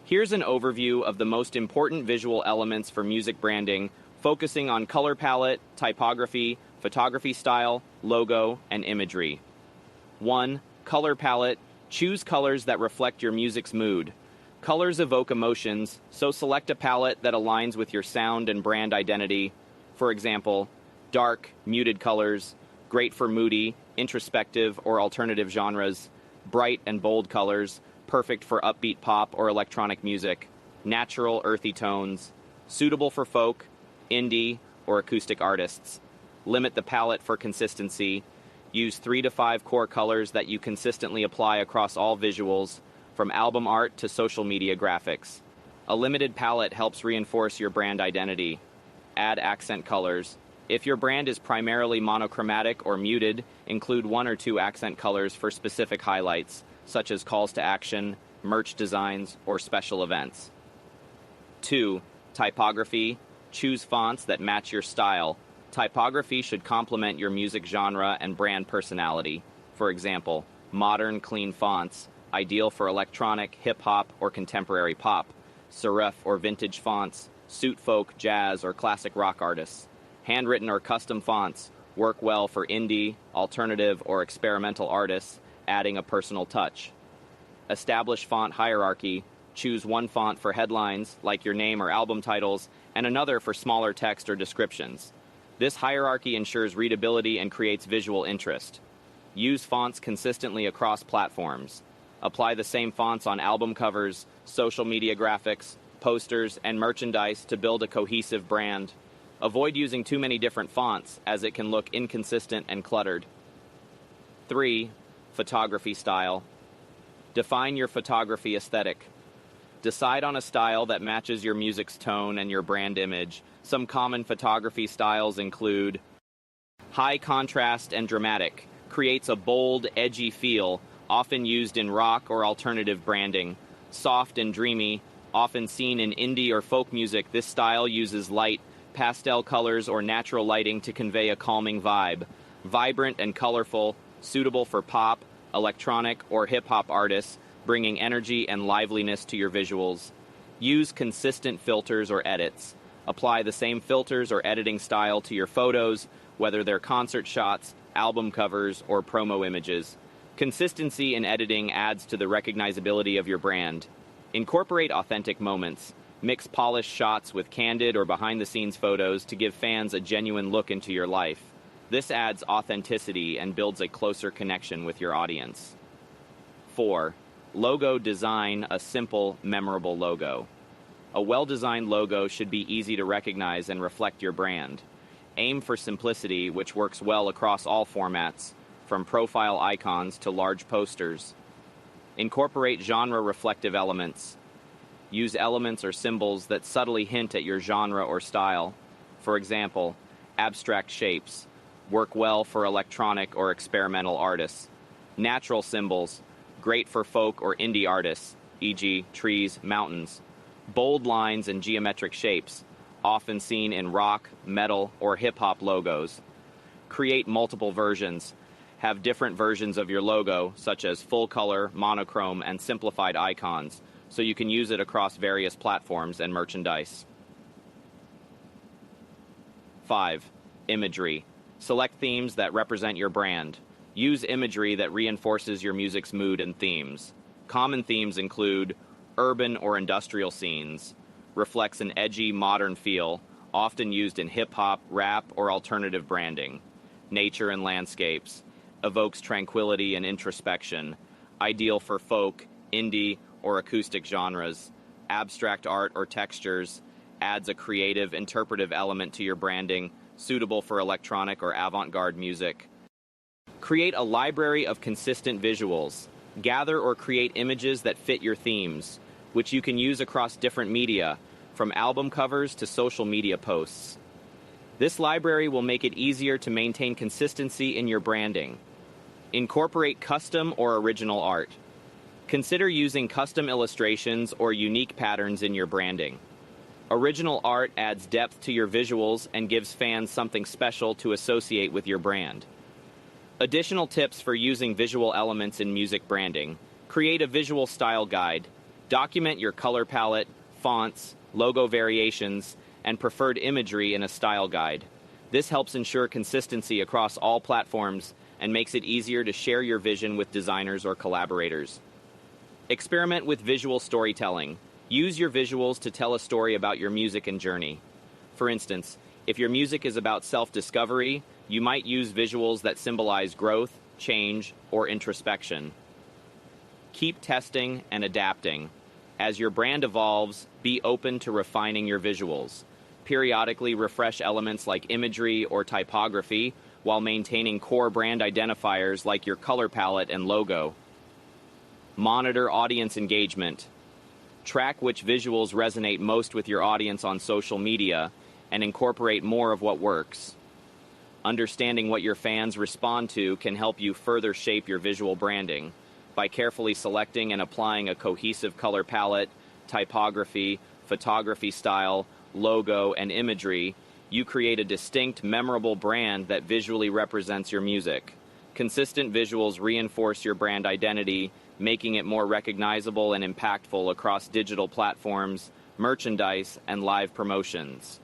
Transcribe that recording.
Here's an overview of the most important visual elements for music branding, focusing on color palette, typography, photography style, logo, and imagery. 1. Color palette. Choose colors that reflect your music's mood. Colors evoke emotions, so select a palette that aligns with your sound and brand identity. For example, dark, muted colors, great for moody, introspective, or alternative genres. Bright and bold colors, perfect for upbeat pop or electronic music. Natural, earthy tones, suitable for folk, indie, or acoustic artists. Limit the palette for consistency. Use 3 to 5 core colors that you consistently apply across all visuals, from album art to social media graphics. A limited palette helps reinforce your brand identity. Add accent colors. If your brand is primarily monochromatic or muted, include 1 or 2 accent colors for specific highlights, such as calls to action, merch designs, or special events. 2. Typography. Choose fonts that match your style. Typography should complement your music genre and brand personality. For example, modern, clean fonts, ideal for electronic, hip-hop, or contemporary pop. Serif or vintage fonts, suit folk, jazz, or classic rock artists. Handwritten or custom fonts work well for indie, alternative, or experimental artists, adding a personal touch. Establish font hierarchy. Choose 1 font for headlines, like your name or album titles, and another for smaller text or descriptions. This hierarchy ensures readability and creates visual interest. Use fonts consistently across platforms. Apply the same fonts on album covers, social media graphics, posters, and merchandise to build a cohesive brand. Avoid using too many different fonts, as it can look inconsistent and cluttered. 3. Photography style. Define your photography aesthetic. Decide on a style that matches your music's tone and your brand image. Some common photography styles include high contrast and dramatic. Creates a bold, edgy feel, often used in rock or alternative branding. Soft and dreamy, often seen in indie or folk music. This style uses light, pastel colors, or natural lighting to convey a calming vibe. Vibrant and colorful, suitable for pop, electronic, or hip-hop artists, bringing energy and liveliness to your visuals. Use consistent filters or edits. Apply the same filters or editing style to your photos, whether they're concert shots, album covers, or promo images. Consistency in editing adds to the recognizability of your brand. Incorporate authentic moments. Mix polished shots with candid or behind-the-scenes photos to give fans a genuine look into your life. This adds authenticity and builds a closer connection with your audience. 4. Logo design. A simple, memorable logo. A well-designed logo should be easy to recognize and reflect your brand. Aim for simplicity, which works well across all formats, from profile icons to large posters. Incorporate genre-reflective elements. Use elements or symbols that subtly hint at your genre or style. For example, abstract shapes work well for electronic or experimental artists. Natural symbols, great for folk or indie artists, e.g., trees, mountains. Bold lines and geometric shapes, often seen in rock, metal, or hip-hop logos. Create multiple versions. Have different versions of your logo, such as full color, monochrome, and simplified icons, so you can use it across various platforms and merchandise. 5. Imagery. Select themes that represent your brand. Use imagery that reinforces your music's mood and themes. Common themes include urban or industrial scenes, reflects an edgy, modern feel, often used in hip-hop, rap, or alternative branding. Nature and landscapes, evokes tranquility and introspection, ideal for folk, indie, or acoustic genres. Abstract art or textures, adds a creative, interpretive element to your branding, suitable for electronic or avant-garde music. Create a library of consistent visuals. Gather or create images that fit your themes, which you can use across different media, from album covers to social media posts. This library will make it easier to maintain consistency in your branding. Incorporate custom or original art. Consider using custom illustrations or unique patterns in your branding. Original art adds depth to your visuals and gives fans something special to associate with your brand. Additional tips for using visual elements in music branding. Create a visual style guide. Document your color palette, fonts, logo variations, and preferred imagery in a style guide. This helps ensure consistency across all platforms and makes it easier to share your vision with designers or collaborators. Experiment with visual storytelling. Use your visuals to tell a story about your music and journey. For instance, if your music is about self-discovery, you might use visuals that symbolize growth, change, or introspection. Keep testing and adapting. As your brand evolves, be open to refining your visuals. Periodically refresh elements like imagery or typography while maintaining core brand identifiers like your color palette and logo. Monitor audience engagement. Track which visuals resonate most with your audience on social media and incorporate more of what works. Understanding what your fans respond to can help you further shape your visual branding. By carefully selecting and applying a cohesive color palette, typography, photography style, logo, and imagery, you create a distinct, memorable brand that visually represents your music. Consistent visuals reinforce your brand identity, making it more recognizable and impactful across digital platforms, merchandise, and live promotions.